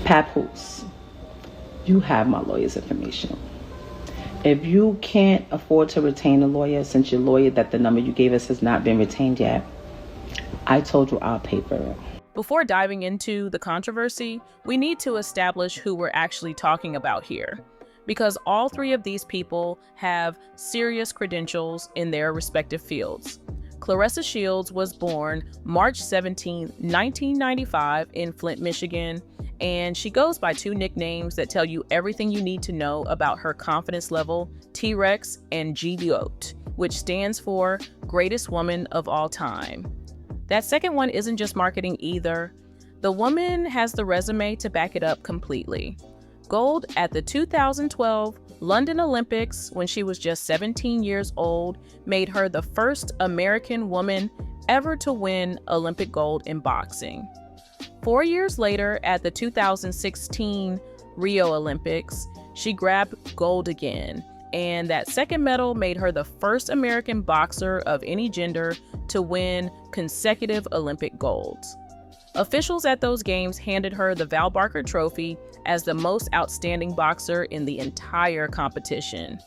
Papoose, you have my lawyer's information. If you can't afford to retain a lawyer, since your lawyer that the number you gave us has not been retained yet, I told you I'll pay for it. Before diving into the controversy, we need to establish who we're actually talking about here, because all three of these people have serious credentials in their respective fields. Claressa Shields was born March 17, 1995 in Flint, Michigan, and she goes by two nicknames that tell you everything you need to know about her confidence level, T-Rex and G-Goat, which stands for Greatest Woman of All Time. That second one isn't just marketing either. The woman has the resume to back it up completely. Gold at the 2012 London Olympics when she was just 17 years old made her the first American woman ever to win Olympic gold in boxing. 4 years later, at the 2016 Rio Olympics, she grabbed gold again, and that second medal made her the first American boxer of any gender to win consecutive Olympic golds. Officials at those games handed her the Val Barker Trophy as the most outstanding boxer in the entire competition.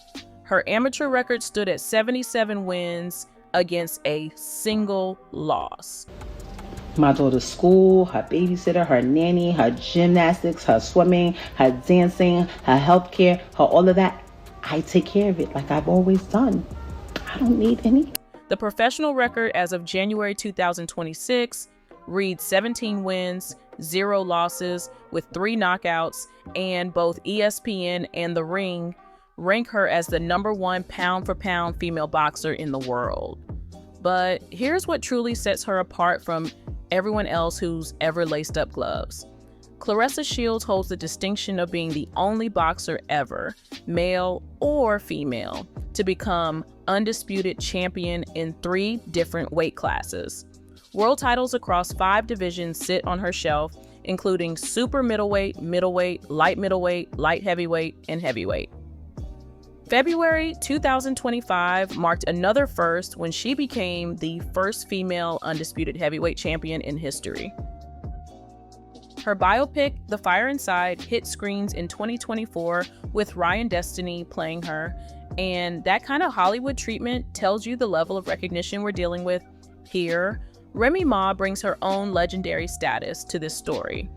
Her amateur record stood at 77 wins against a single loss. My daughter's school, her babysitter, her nanny, her gymnastics, her swimming, her dancing, her healthcare, her all of that, I take care of it like I've always done. I don't need any. The professional record as of January 2026 reads 17 wins, 0 losses, with 3 knockouts, and both ESPN and The Ring rank her as the #1 pound-for-pound female boxer in the world. But here's what truly sets her apart from everyone else who's ever laced up gloves. Claressa Shields holds the distinction of being the only boxer ever, male or female, to become undisputed champion in 3 different weight classes. World titles across 5 divisions sit on her shelf, including super middleweight, middleweight, light heavyweight, and heavyweight. February 2025 marked another first when she became the first female undisputed heavyweight champion in history. Her biopic, The Fire Inside, hit screens in 2024 with Ryan Destiny playing her, and that kind of Hollywood treatment tells you the level of recognition we're dealing with here. Remy Ma brings her own legendary status to this story.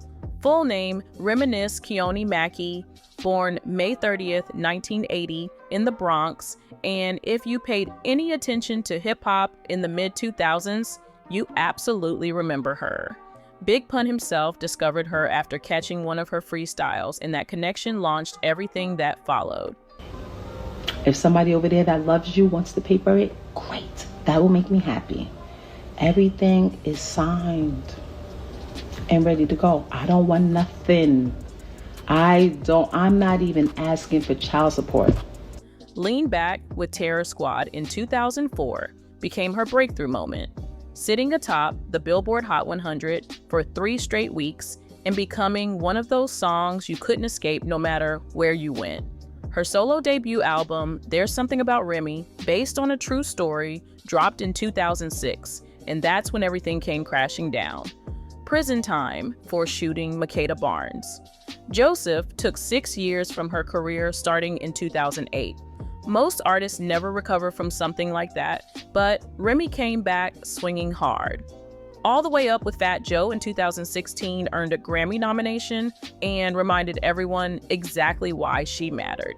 Full name, Reminisce Keone Mackey, born May 30th, 1980 in the Bronx, and if you paid any attention to hip-hop in the mid-2000s, you absolutely remember her. Big Pun himself discovered her after catching one of her freestyles, and that connection launched everything that followed. If somebody over there that loves you wants to pay for it, great. That will make me happy. Everything is signed and ready to go. I don't want nothing. I'm not even asking for child support. Lean Back with Terror Squad in 2004 became her breakthrough moment, sitting atop the Billboard Hot 100 for 3 straight weeks and becoming one of those songs you couldn't escape no matter where you went. Her solo debut album, There's Something About Remy, based on a true story, dropped in 2006, and that's when everything came crashing down. Prison time for shooting Makeda Barnes. Joseph took 6 years from her career starting in 2008. Most artists never recover from something like that, but Remy came back swinging hard. All the Way Up with Fat Joe in 2016 earned a Grammy nomination and reminded everyone exactly why she mattered.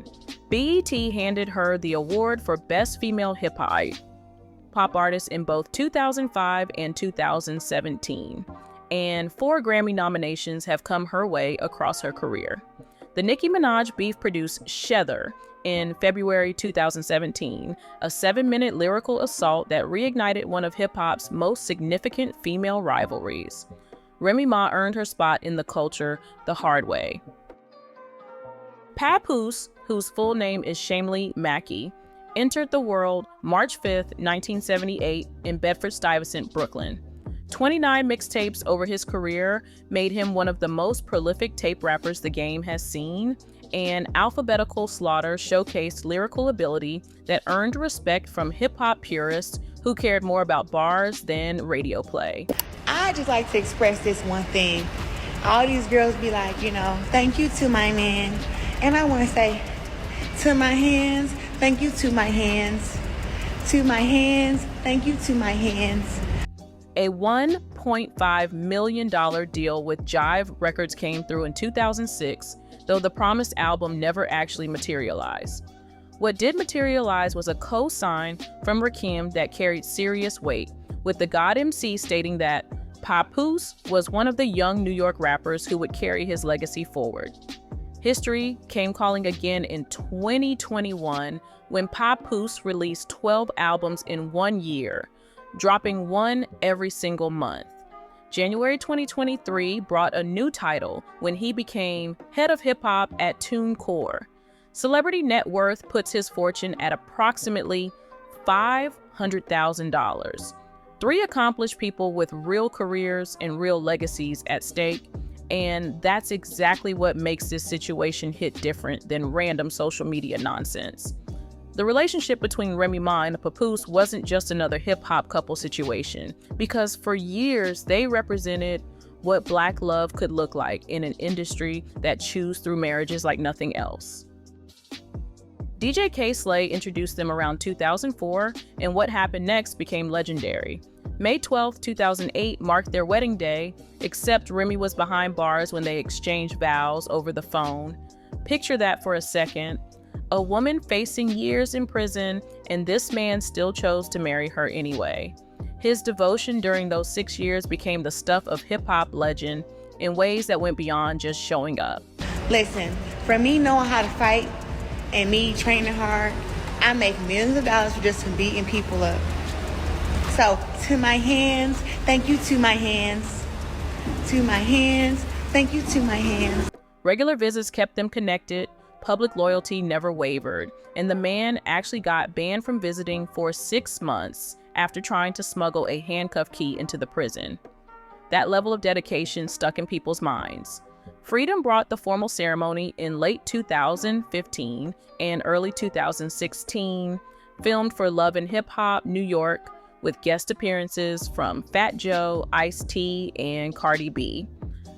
BET handed her the award for Best Female Hip-Hop Artist in both 2005 and 2017, and 4 Grammy nominations have come her way across her career. The Nicki Minaj beef produced Shether in February 2017, a 7-minute lyrical assault that reignited one of hip-hop's most significant female rivalries. Remy Ma earned her spot in the culture the hard way. Papoose, whose full name is Shamely Mackey, entered the world March 5th, 1978 in Bedford-Stuyvesant, Brooklyn. 29 mixtapes over his career made him one of the most prolific tape rappers the game has seen, and Alphabetical Slaughter showcased lyrical ability that earned respect from hip-hop purists who cared more about bars than radio play. I just like to express this one thing. all these girls be like, thank you to my man. And I want to say, to my hands, thank you to my hands. To my hands, thank you to my hands. A $1.5 million deal with Jive Records came through in 2006, though the promised album never actually materialized. What did materialize was a co-sign from Rakim that carried serious weight, with the God MC stating that Papoose was one of the young New York rappers who would carry his legacy forward. History came calling again in 2021 when Papoose released 12 albums in 1 year, dropping one every single month. January 2023 brought a new title when he became head of hip-hop at TuneCore. Celebrity net worth puts his fortune at approximately $500,000. Three accomplished people with real careers and real legacies at stake, and that's exactly what makes this situation hit different than random social media nonsense. The relationship between Remy Ma and Papoose wasn't just another hip-hop couple situation, because for years they represented what Black love could look like in an industry that chews through marriages like nothing else. DJ K-Slay introduced them around 2004, and what happened next became legendary. May 12, 2008 marked their wedding day, except Remy was behind bars when they exchanged vows over the phone. Picture that for a second. A woman facing years in prison, and this man still chose to marry her anyway. His devotion during those 6 years became the stuff of hip-hop legend in ways that went beyond just showing up. Listen, for me knowing how to fight and me training hard, I make millions of dollars just from beating people up. So, to my hands, thank you to my hands. To my hands, thank you to my hands. Regular visits kept them connected, public loyalty never wavered, and the man actually got banned from visiting for 6 months after trying to smuggle a handcuff key into the prison. That level of dedication stuck in people's minds. Freedom brought the formal ceremony in late 2015 and early 2016, filmed for Love and Hip Hop New York, with guest appearances from Fat Joe, Ice-T, and Cardi B.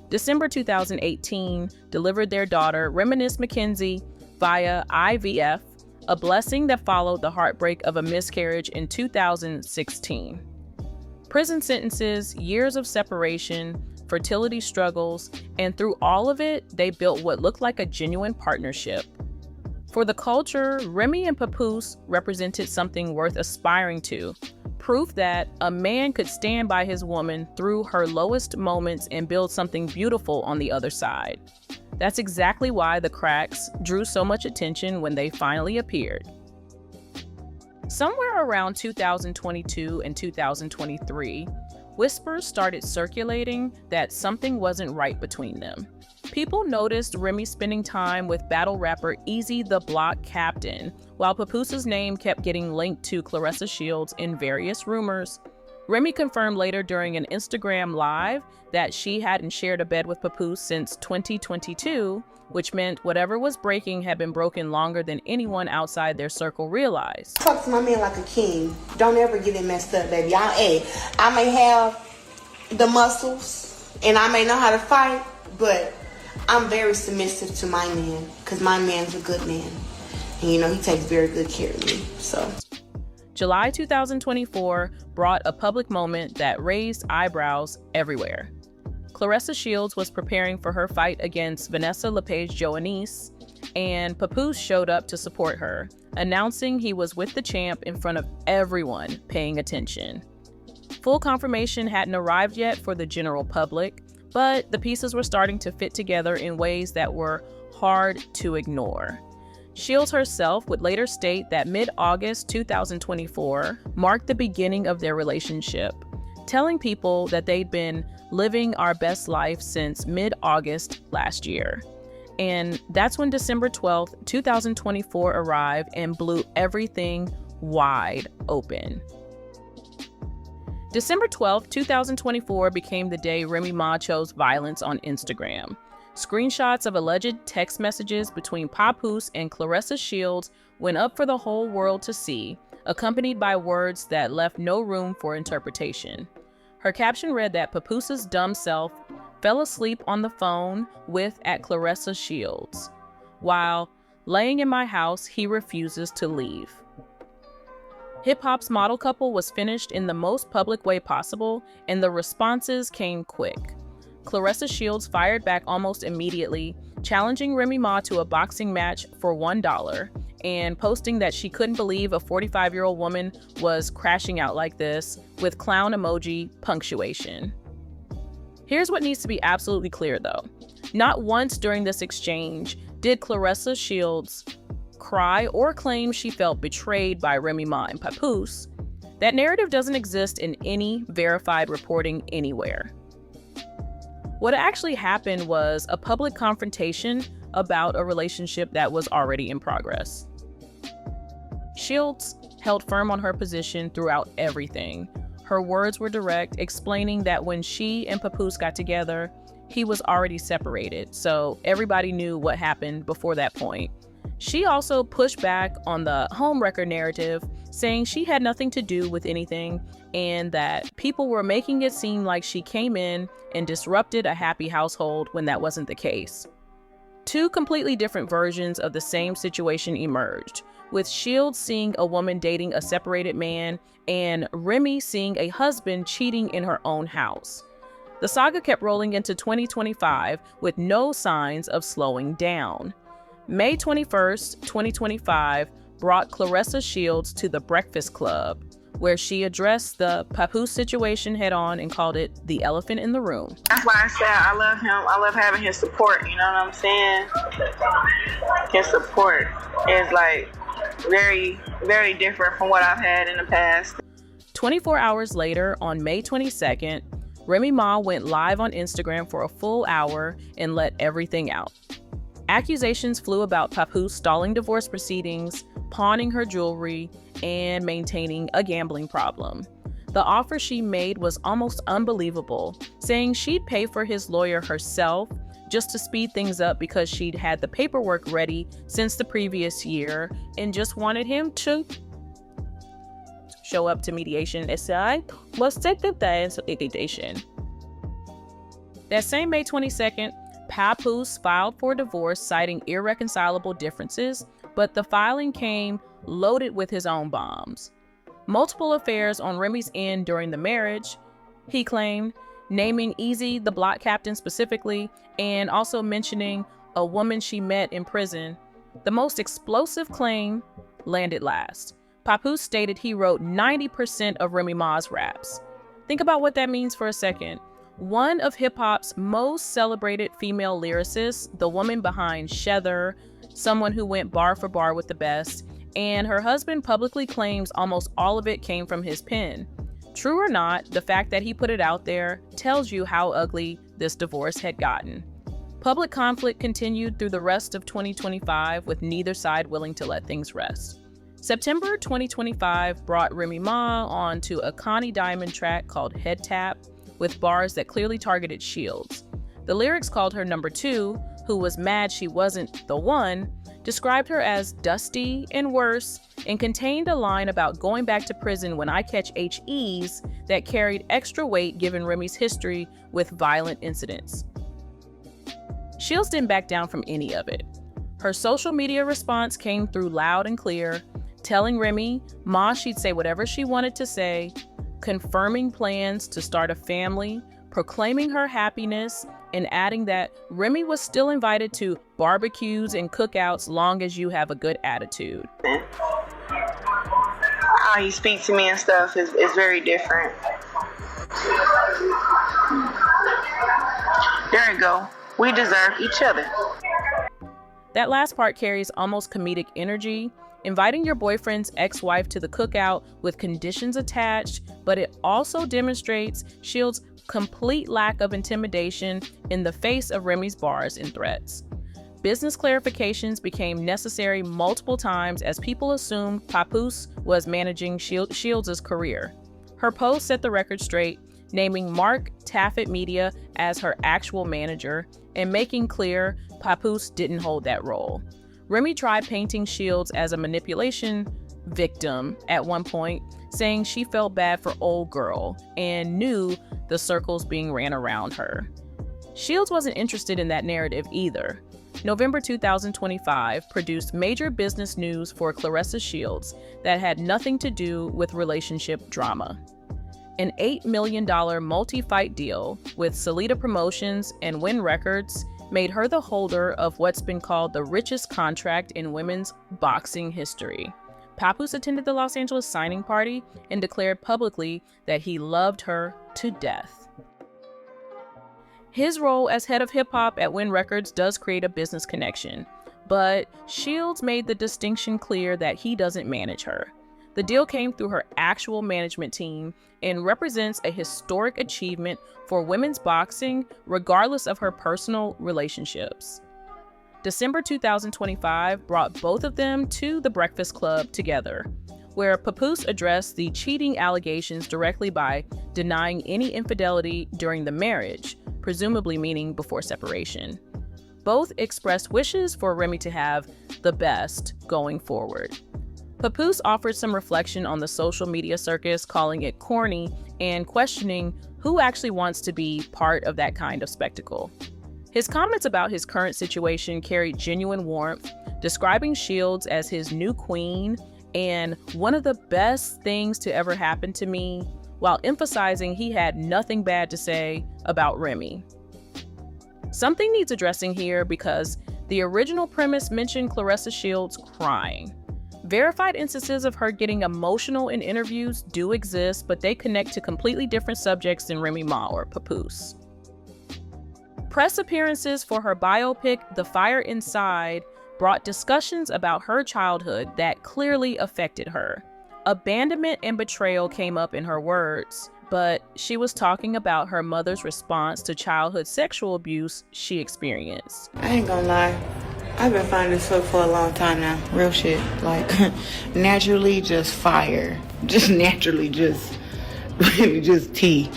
December 2018 delivered their daughter, Reminisce McKenzie, via IVF, a blessing that followed the heartbreak of a miscarriage in 2016. Prison sentences, years of separation, fertility struggles, and through all of it, they built what looked like a genuine partnership. For the culture, Remy and Papoose represented something worth aspiring to, proof that a man could stand by his woman through her lowest moments and build something beautiful on the other side. That's exactly why the Cracks drew so much attention when they finally appeared. Somewhere around 2022 and 2023, whispers started circulating that something wasn't right between them. People noticed Remy spending time with battle rapper Easy the Block Captain, while Papoose's name kept getting linked to Claressa Shields in various rumors. Remy confirmed later during an Instagram Live that she hadn't shared a bed with Papoose since 2022, which meant whatever was breaking had been broken longer than anyone outside their circle realized. Talk to my man like a king. Don't ever get it messed up, baby. I may have the muscles and I may know how to fight, but I'm very submissive to my man because my man's a good man. And he takes very good care of me, so. July 2024 brought a public moment that raised eyebrows everywhere. Claressa Shields was preparing for her fight against Vanessa LePage-Joannese, and Papoose showed up to support her, announcing he was with the champ in front of everyone paying attention. Full confirmation hadn't arrived yet for the general public, but the pieces were starting to fit together in ways that were hard to ignore. Shields herself would later state that mid-August 2024 marked the beginning of their relationship, telling people that they'd been living our best life since mid-August last year. And that's when December 12th, 2024 arrived and blew everything wide open. December 12th, 2024 became the day Remy Ma chose violence on Instagram. Screenshots of alleged text messages between Papoose and Claressa Shields went up for the whole world to see, accompanied by words that left no room for interpretation. Her caption read that Papoose's dumb self fell asleep on the phone with at Claressa Shields. While laying in my house, he refuses to leave. Hip-hop's model couple was finished in the most public way possible, and the responses came quick. Claressa Shields fired back almost immediately, challenging Remy Ma to a boxing match for $1 and posting that she couldn't believe a 45-year-old woman was crashing out like this, with clown emoji punctuation. Here's what needs to be absolutely clear though. Not once during this exchange did Claressa Shields cry or claim she felt betrayed by Remy Ma and Papoose. That narrative doesn't exist in any verified reporting anywhere. What actually happened was a public confrontation about a relationship that was already in progress. Shields held firm on her position throughout everything. Her words were direct, explaining that when she and Papoose got together, he was already separated, so everybody knew what happened before that point. She also pushed back on the homewrecker narrative, saying she had nothing to do with anything and that people were making it seem like she came in and disrupted a happy household when that wasn't the case. Two completely different versions of the same situation emerged, with Shields seeing a woman dating a separated man and Remy seeing a husband cheating in her own house. The saga kept rolling into 2025 with no signs of slowing down. May 21st, 2025 brought Claressa Shields to the Breakfast Club, where she addressed the Papoose situation head-on and called it the elephant in the room. That's why I said I love him. I love having his support, you know what I'm saying? His support is like very, very different from what I've had in the past. 24 hours later, on May 22nd, Remy Ma went live on Instagram for a full hour and let everything out. Accusations flew about Papoose stalling divorce proceedings, pawning her jewelry, and maintaining a gambling problem. The offer she made was almost unbelievable, saying she'd pay for his lawyer herself just to speed things up because she'd had the paperwork ready since the previous year and just wanted him to show up to mediation. That same May 22nd, Papoose filed for divorce, citing irreconcilable differences, but the filing came loaded with his own bombs. Multiple affairs on Remy's end during the marriage, he claimed, naming Easy, the block captain specifically, and also mentioning a woman she met in prison. The most explosive claim landed last. Papoose stated he wrote 90% of Remy Ma's raps. Think about what that means for a second. One of hip-hop's most celebrated female lyricists, the woman behind Shether, someone who went bar for bar with the best, and her husband publicly claims almost all of it came from his pen. True or not, the fact that he put it out there tells you how ugly this divorce had gotten. Public conflict continued through the rest of 2025, with neither side willing to let things rest. September 2025 brought Remy Ma onto a Connie Diamond track called Head Tap, with bars that clearly targeted Shields. The lyrics called her number 2, who was mad she wasn't the one, described her as dusty and worse, and contained a line about going back to prison when I catch HEs that carried extra weight given Remy's history with violent incidents. Shields didn't back down from any of it. Her social media response came through loud and clear, telling Remy Ma she'd say whatever she wanted to say, confirming plans to start a family, proclaiming her happiness, and adding that Remy was still invited to barbecues and cookouts long as you have a good attitude. How he speaks to me and stuff is very different. There you go. We deserve each other. That last part carries almost comedic energy, inviting your boyfriend's ex-wife to the cookout with conditions attached, but it also demonstrates Shields' complete lack of intimidation in the face of Remy's bars and threats. Business clarifications became necessary multiple times as people assumed Papoose was managing Shields' career. Her post set the record straight, naming Mark Taffet Media as her actual manager and making clear Papoose didn't hold that role. Remy tried painting Shields as a manipulation victim at one point, saying she felt bad for old girl and knew the circles being ran around her. Shields wasn't interested in that narrative either. November 2025 produced major business news for Claressa Shields that had nothing to do with relationship drama. An $8 million multi-fight deal with Salida Promotions and Win Records made her the holder of what's been called the richest contract in women's boxing history. Papoose attended the Los Angeles signing party and declared publicly that he loved her to death. His role as head of hip-hop at Win Records does create a business connection, but Shields made the distinction clear that he doesn't manage her. The deal came through her actual management team and represents a historic achievement for women's boxing, regardless of her personal relationships. December 2025 brought both of them to the Breakfast Club together, where Papoose addressed the cheating allegations directly by denying any infidelity during the marriage, presumably meaning before separation. Both expressed wishes for Remy to have the best going forward. Papoose offered some reflection on the social media circus, calling it corny and questioning who actually wants to be part of that kind of spectacle. His comments about his current situation carried genuine warmth, describing Shields as his new queen and one of the best things to ever happen to me, while emphasizing he had nothing bad to say about Remy. Something needs addressing here because the original premise mentioned Claressa Shields crying. Verified instances of her getting emotional in interviews do exist, but they connect to completely different subjects than Remy Ma or Papoose. Press appearances for her biopic, The Fire Inside, brought discussions about her childhood that clearly affected her. Abandonment and betrayal came up in her words, but she was talking about her mother's response to childhood sexual abuse she experienced. I ain't gonna lie. I've been finding this fuck for a long time now. Real shit. Like, naturally just fire. Just naturally just, really just tea.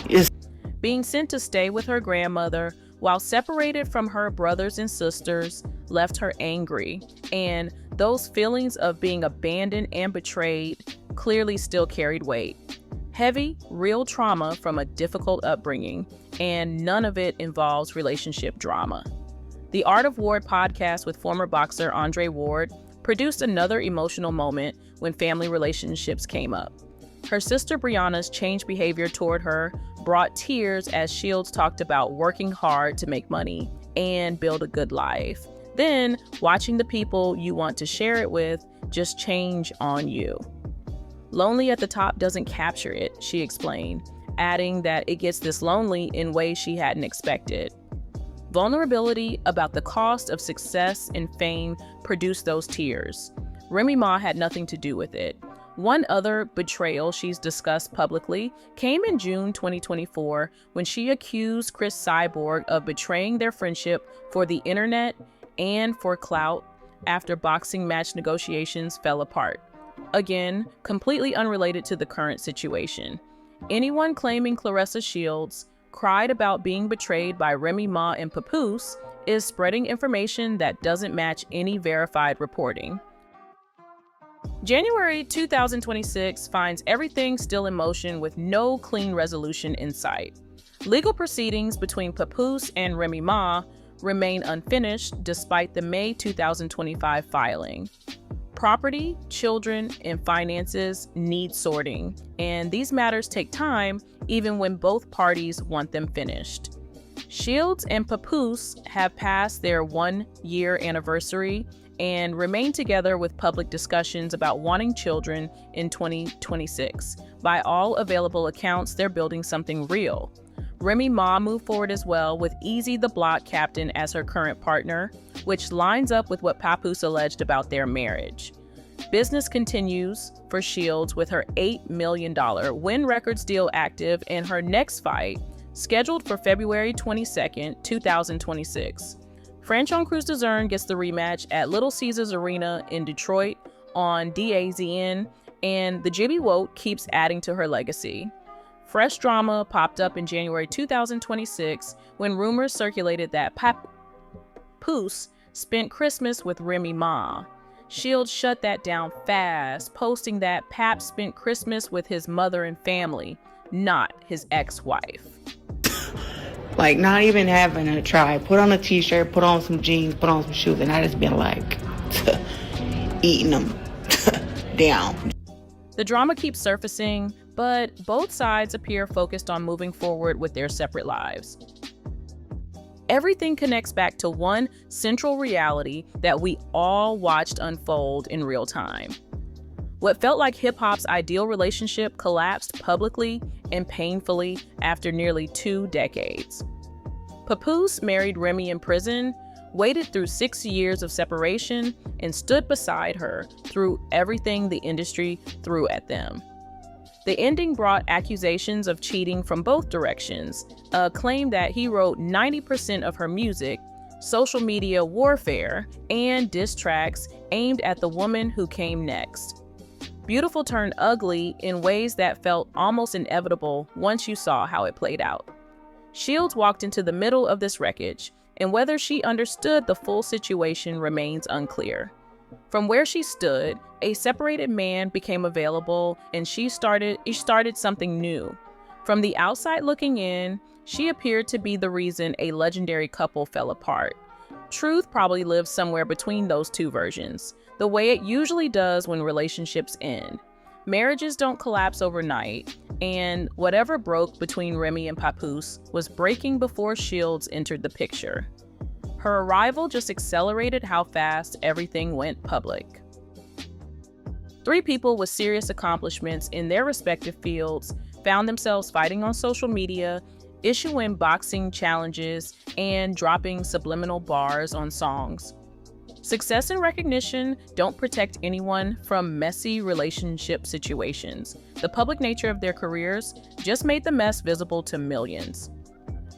Being sent to stay with her grandmother while separated from her brothers and sisters left her angry, and those feelings of being abandoned and betrayed clearly still carried weight. Heavy, real trauma from a difficult upbringing, and none of it involves relationship drama. The Art of Ward podcast with former boxer Andre Ward produced another emotional moment when family relationships came up. Her sister Brianna's changed behavior toward her brought tears as Shields talked about working hard to make money and build a good life. Then, watching the people you want to share it with just change on you. Lonely at the top doesn't capture it, she explained, adding that it gets this lonely in ways she hadn't expected. Vulnerability about the cost of success and fame produced those tears. Remy Ma had nothing to do with it. One other betrayal she's discussed publicly came in June 2024 when she accused Chris Cyborg of betraying their friendship for the internet and for clout after boxing match negotiations fell apart. Again, completely unrelated to the current situation. Anyone claiming Claressa Shields cried about being betrayed by Remy Ma and Papoose is spreading information that doesn't match any verified reporting. January 2026 finds everything still in motion with no clean resolution in sight. Legal proceedings between Papoose and Remy Ma remain unfinished despite the May 2025 filing. Property, children, and finances need sorting, and these matters take time even when both parties want them finished. Shields and Papoose have passed their 1-year anniversary and remain together with public discussions about wanting children in 2026. By all available accounts, they're building something real. Remy Ma moved forward as well, with Easy the Block Captain as her current partner, which lines up with what Papoose alleged about their marriage. Business continues for Shields with her $8 million Win Records deal active and her next fight scheduled for February 22nd, 2026. Franchon Cruz Dezern gets the rematch at Little Caesars Arena in Detroit on DAZN, and the Jibby Woke keeps adding to her legacy. Fresh drama popped up in January 2026 when rumors circulated that Papoose spent Christmas with Remy Ma. Shields shut that down fast, posting that Pap spent Christmas with his mother and family, not his ex-wife. Like, not even having a try. Put on a t-shirt, put on some jeans, put on some shoes, and I just been like, eating them down. The drama keeps surfacing, but both sides appear focused on moving forward with their separate lives. Everything connects back to one central reality that we all watched unfold in real time. What felt like hip-hop's ideal relationship collapsed publicly and painfully after nearly 2 decades. Papoose married Remy in prison, waited through 6 years of separation, and stood beside her through everything the industry threw at them. The ending brought accusations of cheating from both directions, a claim that he wrote 90% of her music, social media warfare, and diss tracks aimed at the woman who came next. Beautiful turned ugly in ways that felt almost inevitable once you saw how it played out. Shields walked into the middle of this wreckage, and whether she understood the full situation remains unclear. From where she stood, a separated man became available, and she started something new. From the outside looking in, she appeared to be the reason a legendary couple fell apart. Truth probably lives somewhere between those two versions, the way it usually does when relationships end. Marriages don't collapse overnight, and whatever broke between Remy and Papoose was breaking before Shields entered the picture. Her arrival just accelerated how fast everything went public. 3 people with serious accomplishments in their respective fields found themselves fighting on social media, issuing boxing challenges, and dropping subliminal bars on songs. Success and recognition don't protect anyone from messy relationship situations. The public nature of their careers just made the mess visible to millions.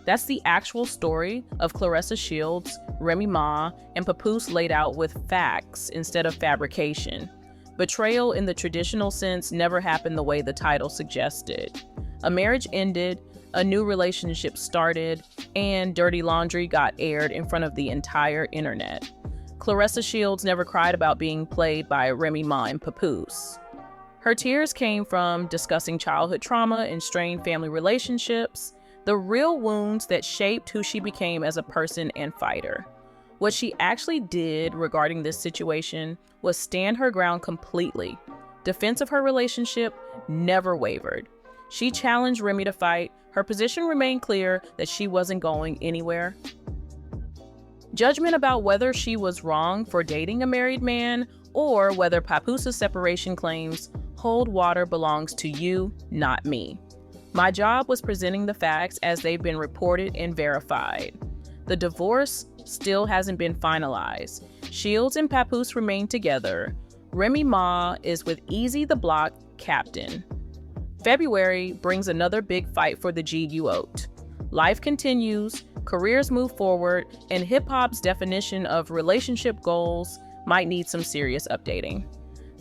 That's the actual story of Claressa Shields, Remy Ma, and Papoose laid out with facts instead of fabrication. Betrayal in the traditional sense never happened the way the title suggested. A marriage ended, a new relationship started, and dirty laundry got aired in front of the entire internet. Claressa Shields never cried about being played by Remy Ma and Papoose. Her tears came from discussing childhood trauma and strained family relationships, the real wounds that shaped who she became as a person and fighter. What she actually did regarding this situation was stand her ground completely. Defense of her relationship never wavered. She challenged Remy to fight. Her position remained clear that she wasn't going anywhere. Judgment about whether she was wrong for dating a married man or whether Papoose's separation claims hold water belongs to you, not me. My job was presenting the facts as they've been reported and verified. The divorce still hasn't been finalized. Shields and Papoose remain together. Remy Ma is with Easy the Block captain. February brings another big fight for the GUOT. Life continues, careers move forward, and hip-hop's definition of relationship goals might need some serious updating.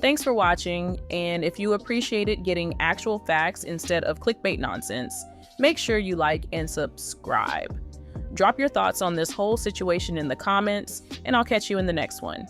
Thanks for watching, and if you appreciated getting actual facts instead of clickbait nonsense, make sure you like and subscribe. Drop your thoughts on this whole situation in the comments, and I'll catch you in the next one.